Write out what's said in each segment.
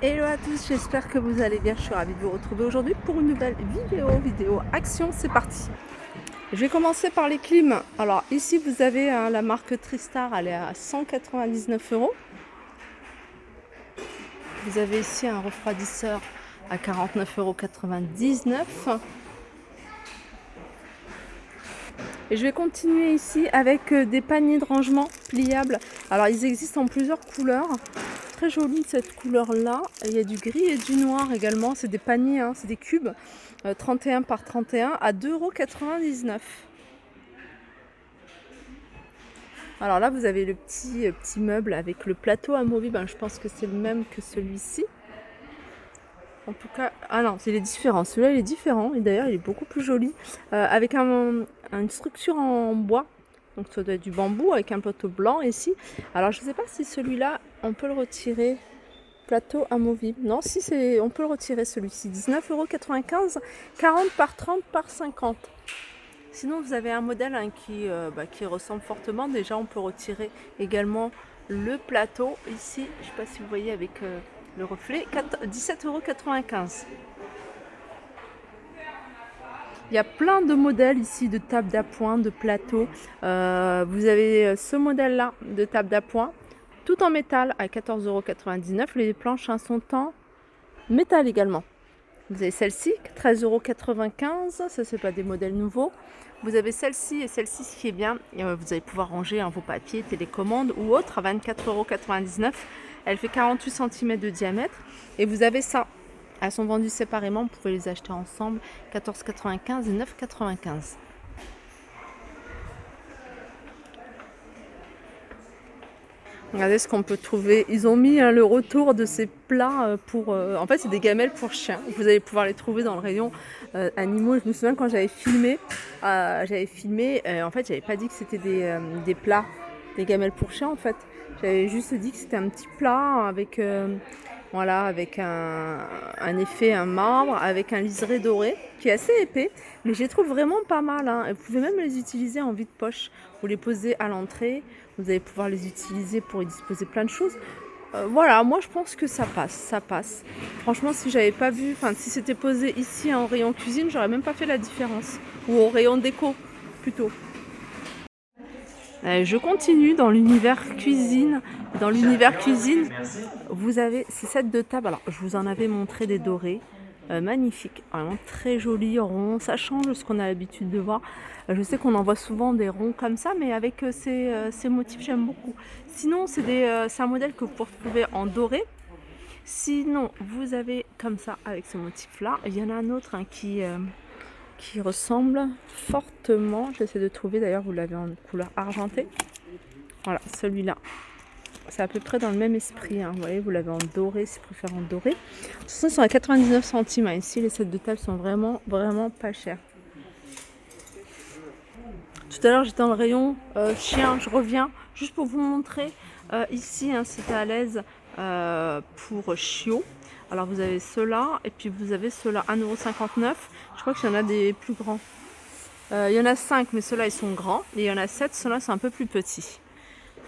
Hello à tous, j'espère que vous allez bien. Je suis ravie de vous retrouver aujourd'hui pour une nouvelle vidéo action. C'est parti. Je vais commencer par les clims. Alors ici vous avez la marque Tristar, elle est à 199 €. Vous avez ici un refroidisseur à 49,99 €. Et je vais continuer ici avec des paniers de rangement pliables. Alors ils existent en plusieurs couleurs. Très jolie cette couleur là. Il y a du gris et du noir également. C'est des paniers, hein, c'est des cubes 31 par 31 à 2,99 €. Alors là vous avez le petit meuble avec le plateau amovible. Je pense que c'est le même que celui-ci. En tout cas, ah non, c'est les différents. Celui-là il est différent et d'ailleurs il est beaucoup plus joli avec une structure en bois. Donc ça doit être du bambou avec un plateau blanc ici. Alors je ne sais pas si celui-là on peut le retirer. Plateau amovible. Non, si c'est, on peut le retirer celui-ci. 19,95 €, 40 par 30 par 50. Sinon vous avez un modèle qui ressemble fortement. Déjà on peut retirer également le plateau ici. Je ne sais pas si vous voyez avec le reflet. 17,95 €. Il y a plein de modèles ici de table d'appoint, de plateau. Vous avez ce modèle là de table d'appoint, tout en métal à 14,99 €. Les planches sont en métal également. Vous avez celle-ci, 13,95 €. Ça, c'est pas des modèles nouveaux. Vous avez celle-ci et celle-ci, ce qui est bien, vous allez pouvoir ranger vos papiers, télécommandes ou autres à 24,99 €. Elle fait 48 cm de diamètre. Et vous avez ça. Elles sont vendues séparément. Vous pouvez les acheter ensemble. 14,95 € et 9,95 €. Regardez ce qu'on peut trouver. Ils ont mis le retour de ces plats pour... en fait, c'est des gamelles pour chiens. Vous allez pouvoir les trouver dans le rayon animaux. Je me souviens quand j'avais filmé, en fait, j'avais pas dit que c'était des plats, des gamelles pour chiens en fait. J'avais juste dit que c'était un petit plat avec, voilà, avec un effet, un marbre, avec un liseré doré qui est assez épais. Mais je les trouve vraiment pas mal, hein. Vous pouvez même les utiliser en vide-poche. Vous les posez à l'entrée. Vous allez pouvoir les utiliser pour y disposer plein de choses. Voilà, moi je pense que ça passe, ça passe. Franchement, si j'avais pas vu, si c'était posé ici en rayon cuisine, j'aurais même pas fait la différence. Ou au rayon déco, plutôt. Je continue dans l'univers cuisine. Dans l'univers cuisine, vous avez ces sets de table. Alors, je vous en avais montré des dorés. Magnifiques, vraiment très jolis, ronds. Ça change de ce qu'on a l'habitude de voir. Je sais qu'on en voit souvent des ronds comme ça, mais avec ces motifs, j'aime beaucoup. Sinon, c'est un modèle que vous pouvez retrouver en doré. Sinon, vous avez comme ça, avec ce motif-là. Il y en a un autre qui ressemble fortement. J'essaie de trouver, d'ailleurs, vous l'avez en couleur argentée. Voilà, celui-là. C'est à peu près dans le même esprit, hein. Vous voyez, vous l'avez en doré, si vous préférez en doré. De toute façon, ils sont à 99 centimes. Hein. Ici, les sets de table sont vraiment pas chers. Tout à l'heure, j'étais dans le rayon chien. Je reviens juste pour vous montrer. Ici, hein, c'est à l'aise pour chiots. Alors, vous avez ceux-là et puis vous avez ceux-là, 1,59 €. Je crois qu'il y en a des plus grands. Il y en a 5, mais ceux-là, ils sont grands. Et il y en a 7, ceux-là, sont un peu plus petits.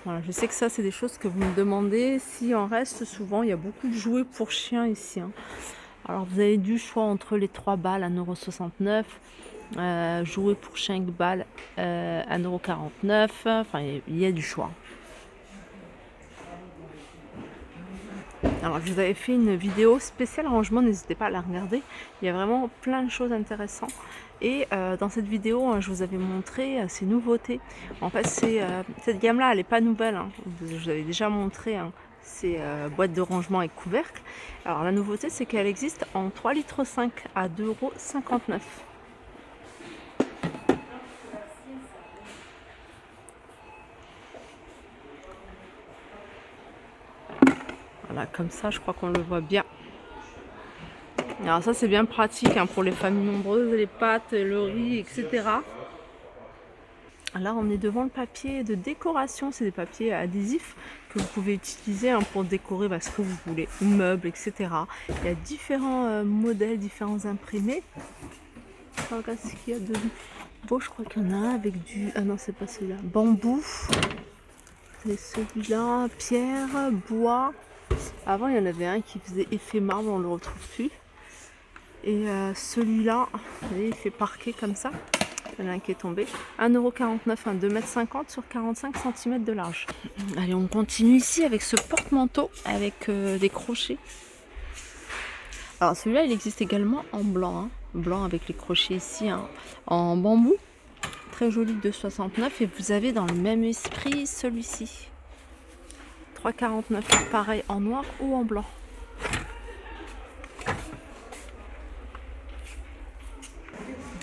Voilà, je sais que ça, c'est des choses que vous me demandez. Si en reste souvent, il y a beaucoup de jouets pour chiens ici. Hein. Alors, vous avez du choix entre les 3 balles, 1,69 €. Jouets pour 5 balles, 1,49 €. Enfin, il y a du choix. Alors, je vous avais fait une vidéo spéciale rangement, n'hésitez pas à la regarder. Il y a vraiment plein de choses intéressantes. Et dans cette vidéo, je vous avais montré ces nouveautés. En fait, cette gamme-là, elle n'est pas nouvelle. Hein. Je vous avais déjà montré ces boîtes de rangement avec couvercle. Alors, la nouveauté, c'est qu'elle existe en 3,5 litres à 2,59 €. Voilà, comme ça, je crois qu'on le voit bien. Alors ça, c'est bien pratique pour les familles nombreuses, les pâtes, le riz, etc. Là, on est devant le papier de décoration. C'est des papiers adhésifs que vous pouvez utiliser pour décorer ce que vous voulez, meubles, etc. Il y a différents modèles, différents imprimés. Regarde ce qu'il y a de beau. Je crois qu'il y en a un avec du... Ah non, c'est pas celui-là. Bambou. C'est celui-là, pierre, bois. Avant, il y en avait un qui faisait effet marbre, on ne le retrouve plus. Et celui-là, vous voyez, il fait parquet comme ça. Il y en a un qui est tombé. 1,49 €, un 2,50 m sur 45 cm de large. Allez, on continue ici avec ce porte-manteau avec des crochets. Alors celui-là, il existe également en blanc. Hein. Blanc avec les crochets ici, hein, en bambou. Très joli, 2,69 €. Et vous avez dans le même esprit celui-ci. 3,49 €, pareil en noir ou en blanc.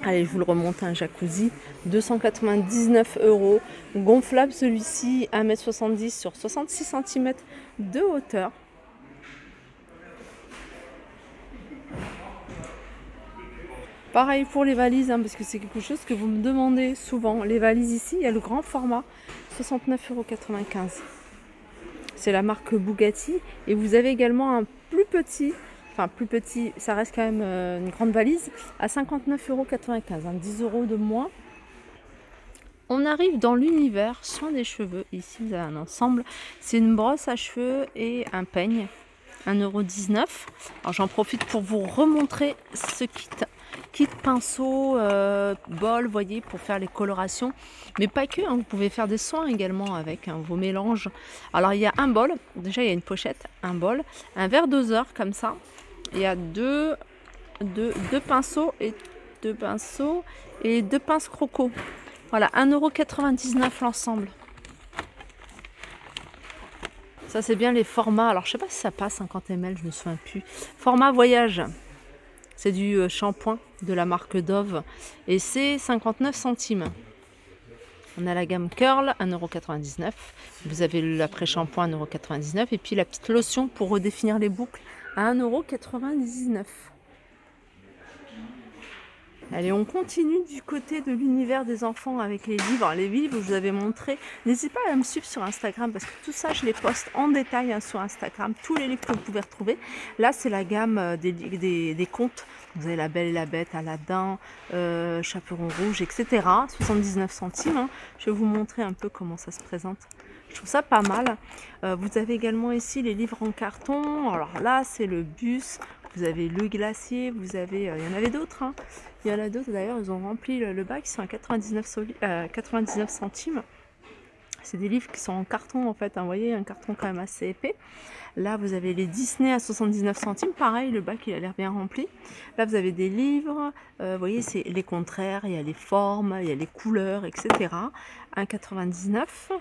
Allez, je vous le remonte, un jacuzzi, 299 €, gonflable celui-ci, 1,70 m sur 66 cm de hauteur. Pareil pour les valises, hein, parce que c'est quelque chose que vous me demandez souvent. Les valises ici, il y a le grand format, 69,95 €. C'est la marque Bugatti. Et vous avez également un plus petit, enfin plus petit, ça reste quand même une grande valise, à 59,95 €, hein, 10 € de moins. On arrive dans l'univers soin des cheveux. Ici, vous avez un ensemble. C'est une brosse à cheveux et un peigne, 1,19 €. Alors j'en profite pour vous remontrer ce kit pinceau, bol, voyez, pour faire les colorations. Mais pas que, hein, vous pouvez faire des soins également avec, hein, vos mélanges. Alors il y a un bol, déjà il y a une pochette, un bol, un verre doseur comme ça. Il y a deux pinceaux et deux pinces croco. Voilà, 1,99 € l'ensemble. Ça, c'est bien les formats. Alors, je sais pas si ça passe 50 ml, je me souviens plus. Format voyage. C'est du shampoing de la marque Dove. Et c'est 59 centimes. On a la gamme Curl, 1,99 €. Vous avez l'après-shampoing, 1,99 €. Et puis la petite lotion pour redéfinir les boucles, à 1,99 €. Allez, on continue du côté de l'univers des enfants avec les livres. Les livres, je vous avais montré. N'hésitez pas à me suivre sur Instagram parce que tout ça, je les poste en détail, hein, sur Instagram. Tous les livres que vous pouvez retrouver. Là, c'est la gamme des contes. Vous avez La Belle et la Bête, Aladdin, Chaperon Rouge, etc. 79 centimes. Hein. Je vais vous montrer un peu comment ça se présente. Je trouve ça pas mal. Vous avez également ici les livres en carton. Alors là, c'est le bus. Vous avez le glacier. Vous avez, il y en avait d'autres. Hein. Il y en a d'autres d'ailleurs, ils ont rempli le bac, ils sont à 99 centimes. C'est des livres qui sont en carton en fait, hein, vous voyez, un carton quand même assez épais. Là, vous avez les Disney à 79 centimes, pareil, le bac il a l'air bien rempli. Là, vous avez des livres, vous voyez, c'est les contraires, il y a les formes, il y a les couleurs, etc. 1,99 €.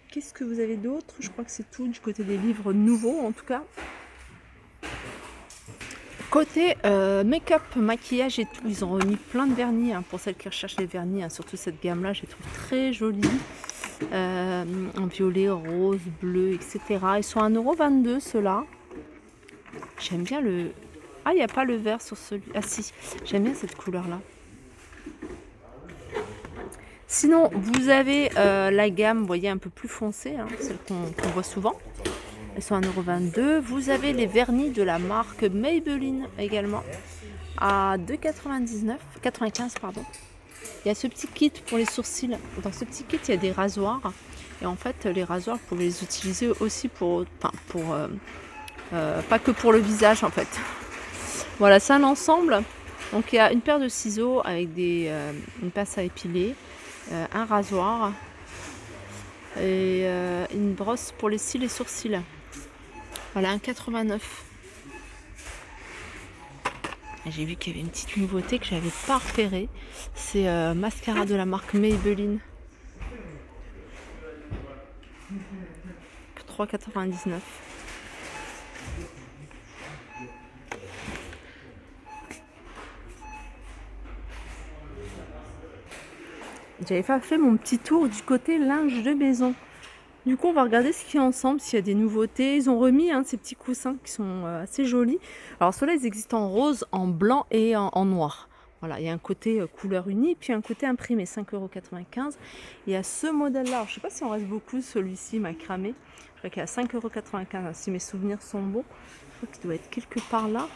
Qu'est-ce que vous avez d'autre? Je crois que c'est tout du côté des livres nouveaux en tout cas. Côté make-up, maquillage et tout, ils ont remis plein de vernis, hein, pour celles qui recherchent les vernis, hein, surtout cette gamme-là, je les trouve très jolie. En violet, rose, bleu, etc. Ils sont à 1,22 € ceux-là. J'aime bien le... Ah, il n'y a pas le vert sur celui... Ah si, j'aime bien cette couleur-là. Sinon, vous avez la gamme, vous voyez, un peu plus foncée, hein, celle qu'on voit souvent. Elles sont à 1,22 €. Vous avez les vernis de la marque Maybelline également à 2,95 €, pardon. Il y a ce petit kit pour les sourcils. Dans ce petit kit, il y a des rasoirs. Et en fait, les rasoirs, vous pouvez les utiliser aussi pour pas que pour le visage en fait. Voilà, c'est un ensemble. Donc il y a une paire de ciseaux avec une pince à épiler, un rasoir et une brosse pour les cils et sourcils. Voilà, 1,89 €. J'ai vu qu'il y avait une petite nouveauté que je n'avais pas repérée. C'est mascara de la marque Maybelline. 3,99 €. J'avais pas fait mon petit tour du côté linge de maison. Du coup, on va regarder ce qu'il y a ensemble, s'il y a des nouveautés. Ils ont remis, hein, ces petits coussins qui sont assez jolis. Alors, ceux-là, ils existent en rose, en blanc et en noir. Voilà, il y a un côté couleur unie, puis un côté imprimé, 5,95 €. Il y a ce modèle-là. Alors, je ne sais pas si on reste beaucoup, celui-ci m'a cramé. Je crois qu'il est à 5,95 €, si mes souvenirs sont bons. Je crois qu'il doit être quelque part là.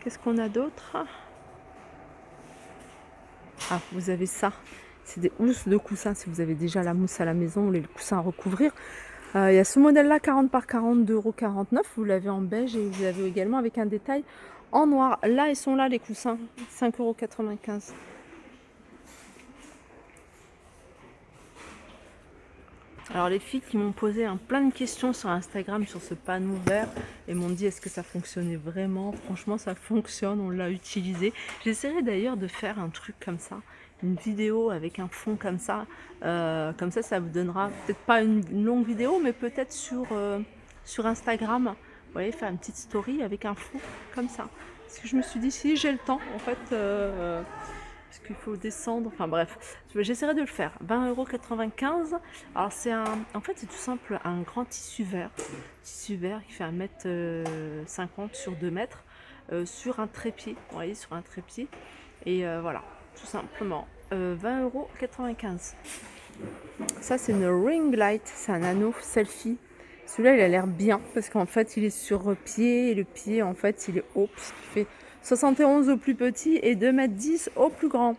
Qu'est-ce qu'on a d'autre? Ah, vous avez ça. C'est des housses de coussins si vous avez déjà la mousse à la maison ou les coussins à recouvrir. Il y a ce modèle-là, 40 par 40, 2,49 €. Vous l'avez en beige et vous l'avez également avec un détail en noir. Là, ils sont là, les coussins, 5,95 €. Alors les filles qui m'ont posé plein de questions sur Instagram sur ce panneau vert et m'ont dit est-ce que ça fonctionnait vraiment. Franchement ça fonctionne, on l'a utilisé. J'essaierai d'ailleurs de faire un truc comme ça, une vidéo avec un fond comme ça. Ça vous donnera peut-être pas une longue vidéo, mais peut-être sur Instagram. Vous voyez, faire une petite story avec un fond comme ça. Parce que je me suis dit si j'ai le temps, en fait... parce qu'il faut descendre, enfin bref, j'essaierai de le faire. 20,95 €. Alors en fait c'est tout simple un grand tissu vert qui fait 1,50 m sur 2 mètres sur un trépied, vous voyez, sur un trépied. Et voilà, tout simplement, 20,95 €. Ça c'est une ring light, c'est un anneau selfie. Celui-là il a l'air bien parce qu'en fait il est sur pied et le pied en fait il est haut puisqu'il fait 71 au plus petit et 2,10 m au plus grand.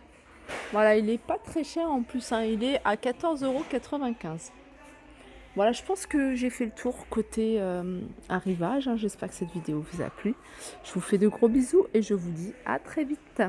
Voilà, il est pas très cher en plus, hein, il est à 14,95 €. Voilà, je pense que j'ai fait le tour côté arrivage, hein. J'espère que cette vidéo vous a plu. Je vous fais de gros bisous et je vous dis à très vite.